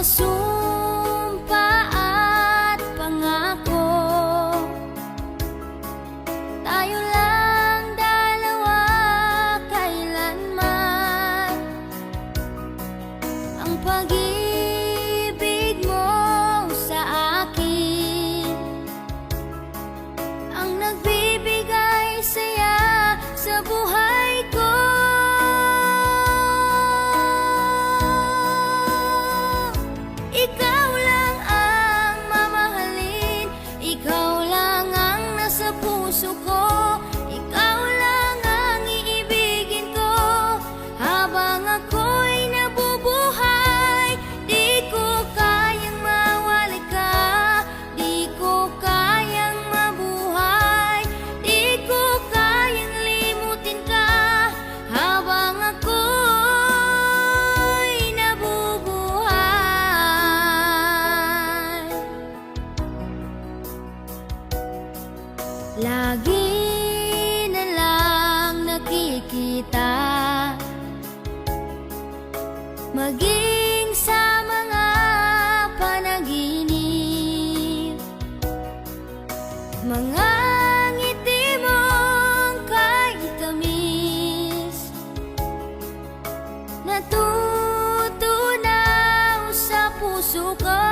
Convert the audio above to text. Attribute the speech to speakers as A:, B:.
A: sumpa at pangako. Tayo lang dalawa kailanman. Ang pag-ibig mo sa akin ang nagbibigay saya sa buhay ko. Ikaw lang ang mamahalin, ikaw lang ang nasa puso ko, ikaw lang ang iibigin ko habang ako'y nabubuhay. Di ko kayang mawala ka, di ko kayang mabuhay, di ko kayang limutin ka habang ako'y nabubuhay. Lagi na lang nakikita, maging sa mga panaginip, mga ngiti mong kay tamis, natutunaw sa puso ko.